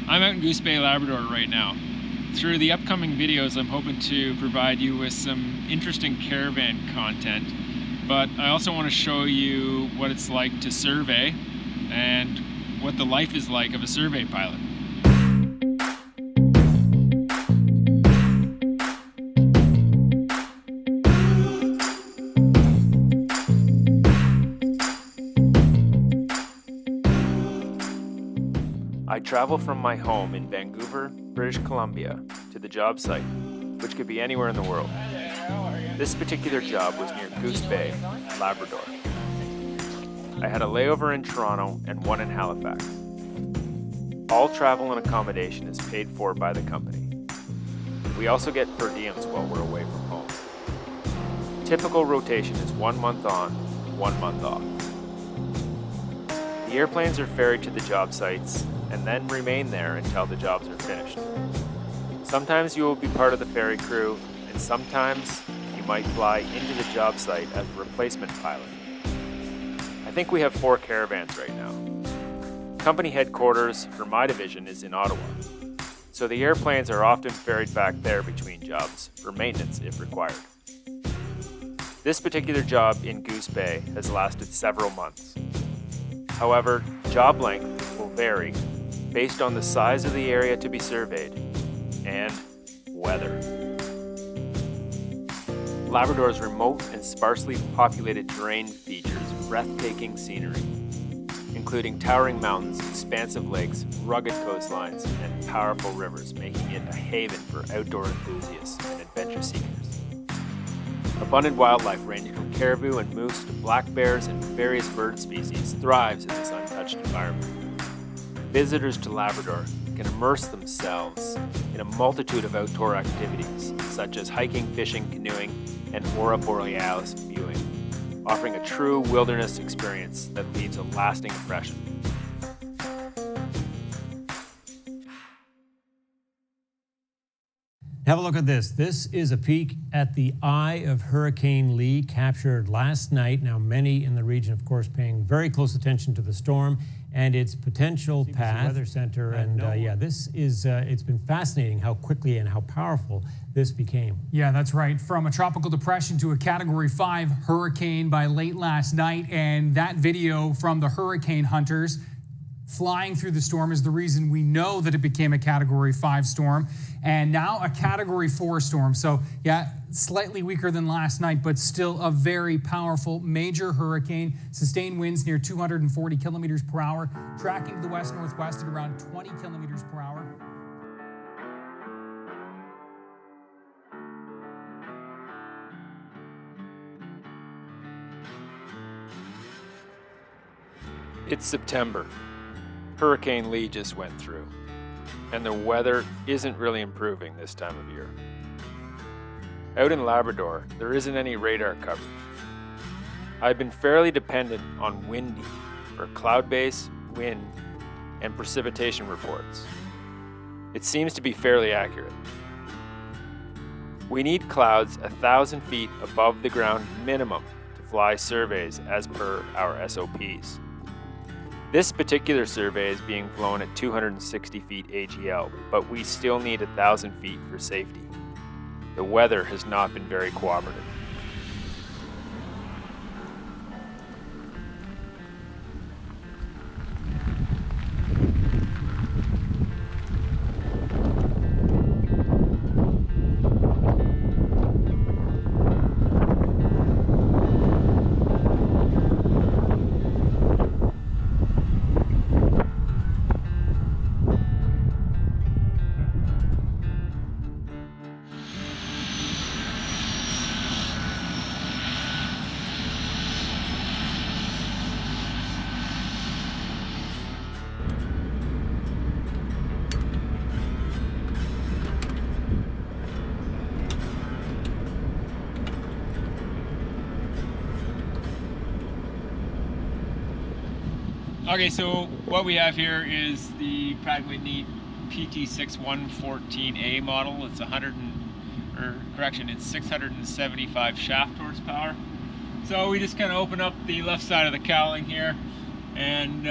I'm out in Goose Bay Labrador right now. Through the upcoming videos, I'm hoping to provide you with some interesting caravan content, but I also want to show you what it's like to survey and what the life is like of a survey pilot. I travel from my home in Vancouver, British Columbia, to the job site, which could be anywhere in the world. This particular job was near Goose Bay, Labrador. I had a layover in Toronto and one in Halifax. All travel and accommodation is paid for by the company. We also get per diems while we're away from home. Typical rotation is 1 month on, 1 month off. The airplanes are ferried to the job sites and then remain there until the jobs are finished. Sometimes you will be part of the ferry crew, and sometimes you might fly into the job site as a replacement pilot. I think we have 4 caravans right now. Company headquarters for my division is in Ottawa, so the airplanes are often ferried back there between jobs for maintenance if required. This particular job in Goose Bay has lasted several months. However, job length will vary based on the size of the area to be surveyed and weather. Labrador's remote and sparsely populated terrain features breathtaking scenery, including towering mountains, expansive lakes, rugged coastlines, and powerful rivers, making it a haven for outdoor enthusiasts and adventure seekers. Abundant wildlife ranging from caribou and moose to black bears and various bird species thrives in this untouched environment. Visitors to Labrador can immerse themselves in a multitude of outdoor activities such as hiking, fishing, canoeing, and aurora borealis viewing, offering a true wilderness experience that leaves a lasting impression. Have a look at this. This is a peek at the eye of Hurricane Lee, captured last night. Now, many in the region, of course, paying very close attention to the storm and its potential path. Weather Center, and yeah, this is, it's been fascinating how quickly and how powerful this became. Yeah, that's right. From a tropical depression to a Category 5 hurricane by late last night, and that video from the hurricane hunters flying through the storm is the reason we know that it became a Category 5 storm, and now a Category 4 storm. So yeah, slightly weaker than last night, but still a very powerful major hurricane. Sustained winds near 240 kilometers per hour, tracking the west-northwest at around 20 kilometers per hour. It's September. Hurricane Lee just went through, and the weather isn't really improving this time of year. Out in Labrador, there isn't any radar coverage. I've been fairly dependent on Windy for cloud base, wind, and precipitation reports. It seems to be fairly accurate. We need clouds 1,000 feet above the ground minimum to fly surveys as per our SOPs. This particular survey is being flown at 260 feet AGL, but we still need 1,000 feet for safety. The weather has not been very cooperative. Okay, so what we have here is the practically neat PT6114A model. It's 675 shaft horsepower. So we just kind of open up the left side of the cowling here and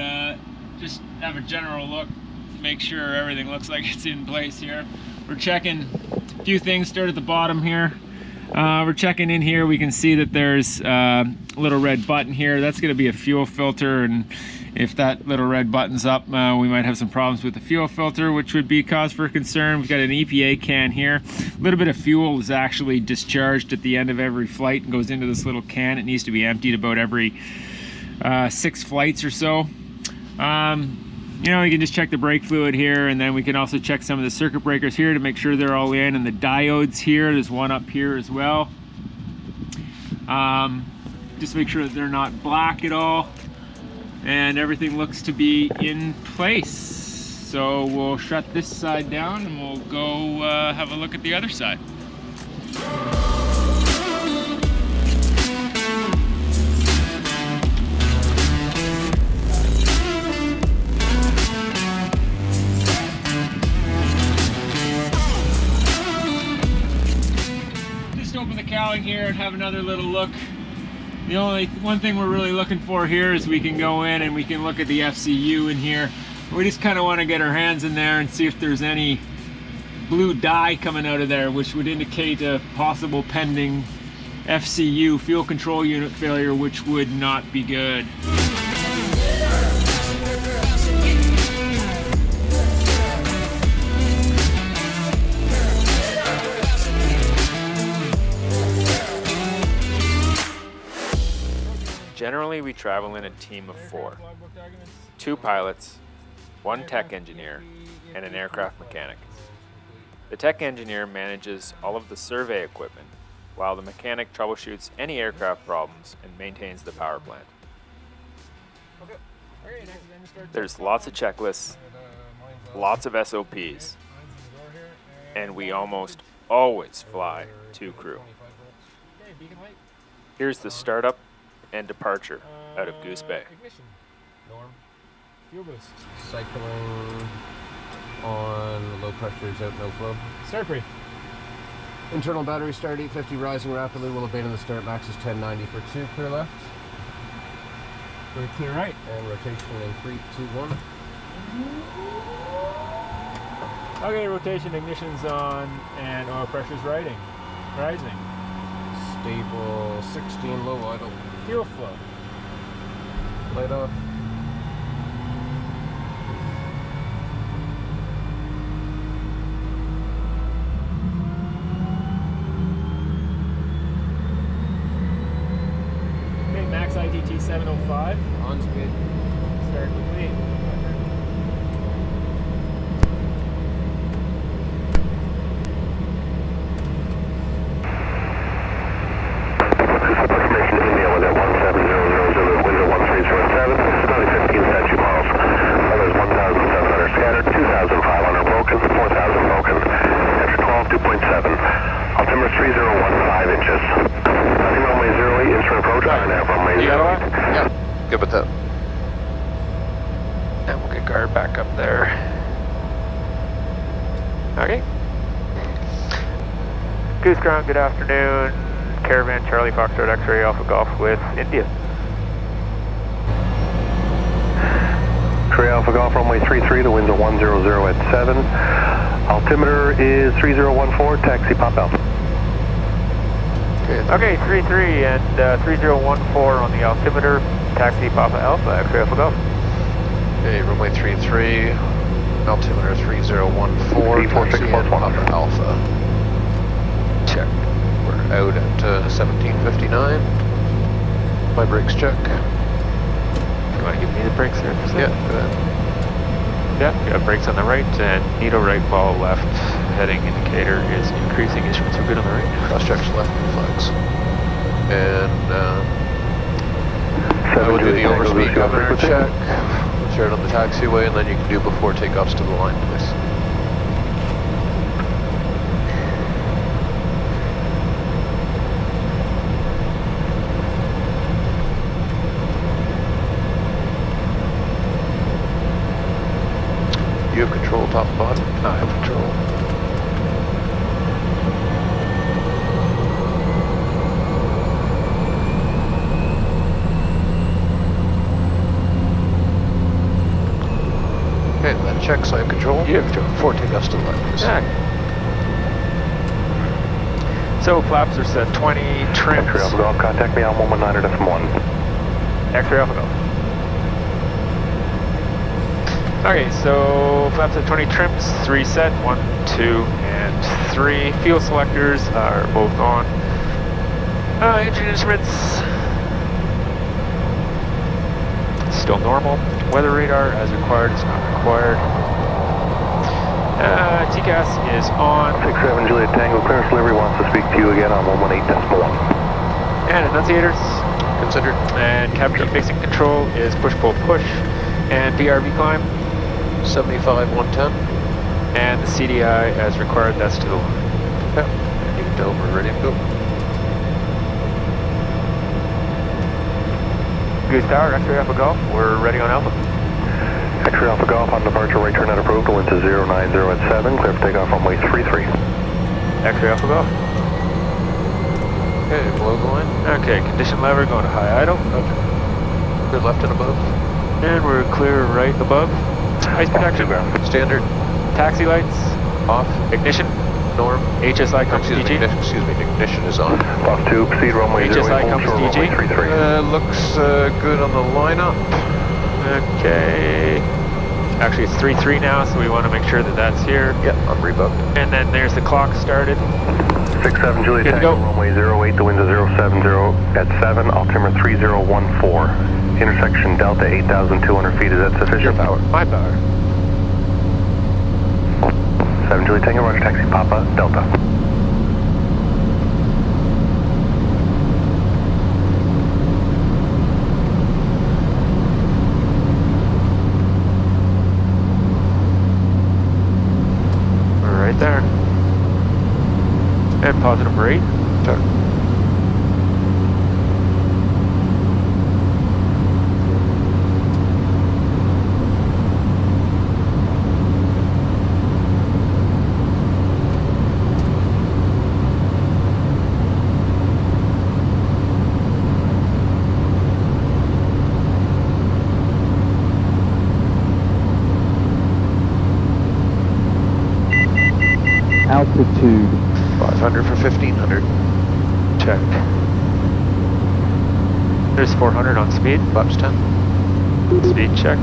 just have a general look make sure everything looks like it's in place here. We're checking a few things. Start at the bottom here. We're checking in here. We can see that there's a little red button here. That's going to be a fuel filter, and if that little red button's up, we might have some problems with the fuel filter, which would be cause for concern. We've got an EPA can here. A little bit of fuel is actually discharged at the end of every flight and goes into this little can. It needs to be emptied about every 6 flights or so. You know, you can just check the brake fluid here, and then we can also check some of the circuit breakers here to make sure they're all in, and the diodes here. There's one up here as well. Just make sure that they're not black at all, and everything looks to be in place. So we'll shut this side down and we'll go have a look at the other side. Open the cowling here and have another little look. The only one thing we're really looking for here is we can go in and we can look at the FCU in here. We just kind of want to get our hands in there and see if there's any blue dye coming out of there, which would indicate a possible pending FCU, fuel control unit failure, which would not be good. Generally, we travel in a team of 4. 2 pilots, 1 tech engineer, and an aircraft mechanic. The tech engineer manages all of the survey equipment, while the mechanic troubleshoots any aircraft problems and maintains the power plant. There's lots of checklists, lots of SOPs, and we almost always fly 2 crew. Here's the startup and departure out of Goose Bay. Fuel boost. Cycling on low pressure is out, no flow. Start brief. Internal battery start 850, rising rapidly. Will abate on the start. Max is 1090 for 2. Clear left. Clear right. And rotation in 3, 2, 1. Okay, rotation, ignition's on, and oil pressure's rising. Stable 16, low idle. Fuel flow. Light off. Okay, max ITT 705. On speed. Start complete. Good with that. And we'll get guard back up there. Okay. Goose ground, good afternoon. Caravan, Charlie Foxtrot, X-ray, Alpha Golf with India. X-ray Alpha Golf, runway 33, the winds are 100 at 7. Altimeter is 3014, taxi Pop Alpha. Okay, 33 and 3014 on the altimeter, taxi Papa Alpha, X-ray Alpha Golf. Okay, runway 33, altimeter 3014, taxi and Papa Alpha. Check. We're out at 1759. My brakes check. You want to give me the brakes there for a second? Yeah, go ahead. Yeah, you got brakes on the right and needle right, ball left. Heading indicator is increasing. Instruments are good on the right. Cross checks left flags. And I would do the overspeed governor check. Start on the taxiway, and then you can do before takeoffs to the line, please. You have control top and bottom? I have control. Okay, that check, so I have control. You have control. 4 takeoffs to the left, please. Yeah. So flaps are set 20, trims. X-ray Alpha Golf, contact me on 119.1. X-ray Alpha Golf. Okay, so flaps at 20, trims, 3 set, 1, 2, and 3. Fuel selectors are both on. Engine instruments, still normal. Weather radar, as required, is not required. TCAS is on. 67 Juliet Tango, clearance delivery, wants to speak to you again on 118.1. And annunciators. Considered. And cabin key fixing control is push, pull, push. And PRV climb. 75, 110. And the CDI, as required, that's to the line. Yep. And you can tell we're ready to go. Goose Tower, X-ray Alpha Golf, we're ready on Alpha. X-ray Alpha Golf on departure, right turn not approved, wind to 090 at 7, clear for takeoff runway 33. X-ray Alpha Golf. Okay, below the line. Okay, condition lever going to high idle. Roger. Clear left and above. And we're clear right above. Ice protection. Standard. Taxi lights. Off. Ignition. Norm. HSI comes Excuse me, DG. ignition is on. Boss 2, proceed runway 08, HSI comes shore DG. runway 33. Looks good on the lineup. Okay. Actually, it's 3-3 now, so we want to make sure that that's here. Yep, I'm rebugged. And then there's the clock started. 67 Juliet Good to Tango, go. runway 08, the winds are 070 at 7, altimeter 3014. Intersection Delta 8,200 feet, is that sufficient? Your power. My power. 7 Juliet Tango, roger, taxi Papa, Delta. We're right there. And positive rate. Check. Altitude 500 for 1500. Check. There's 400 on speed. Flaps 10. Speed check.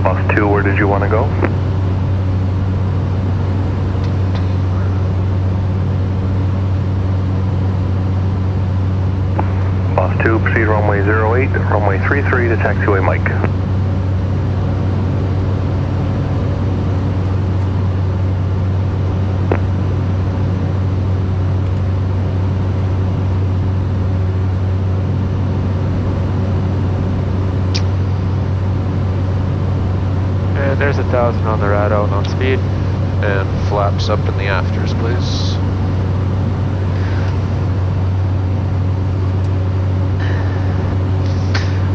Bus 2, where did you want to go? Bus 2, proceed runway 08, runway 33 to taxiway Mike. And there's 1,000 on the rad out on speed. And flaps up in the afters, please.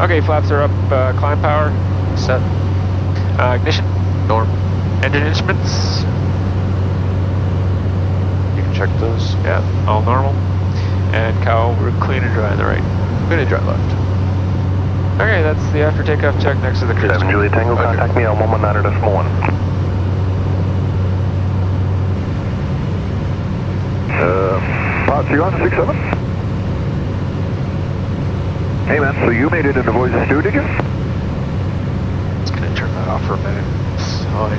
Okay, flaps are up, climb power, set. Ignition, Norm. engine instruments, You can check those. yeah, all normal. And cow, we're clean and dry on the right. Clean and dry left. Okay, that's the after takeoff check next to the cruise. 7 Juliet Tango, Roger. contact me on 119.1. Boss, you on the 67? Hey man, so you made it into Voices 2, did you? Just gonna turn that off for a minute. So I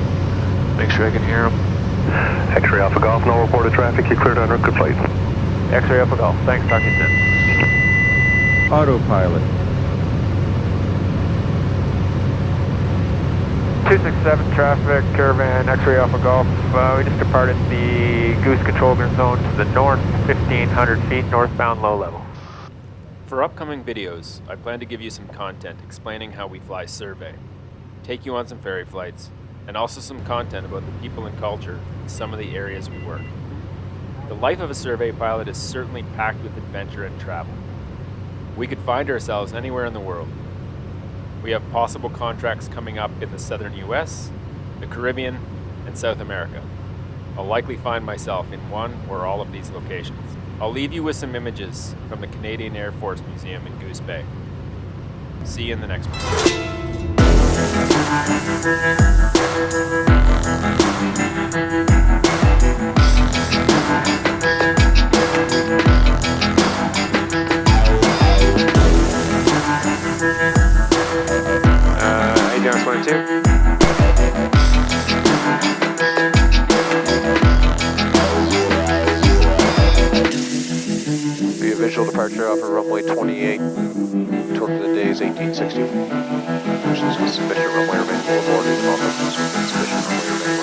make sure I can hear them. X-ray Alpha Golf, no reported traffic, you cleared on route, good flight. X-ray Alpha Golf, thanks, talk to you soon. autopilot 267 traffic, Caravan, X-ray Alpha Golf. We just departed the Goose control zone to the north, 1,500 feet, northbound low level. For upcoming videos, I plan to give you some content explaining how we fly survey, take you on some ferry flights, and also some content about the people and culture in some of the areas we work. The life of a survey pilot is certainly packed with adventure and travel. We could find ourselves anywhere in the world. We have possible contracts coming up in the southern US, the Caribbean, and South America. I'll likely find myself in one or all of these locations. I'll leave you with some images from the Canadian Air Force Museum in Goose Bay. See you in the next one. How you doing, 22? Be a visual departure off of runway 28. Total of the day is 1860. Which is sufficient runway remaining. We'll board these also. Sufficient runway remaining.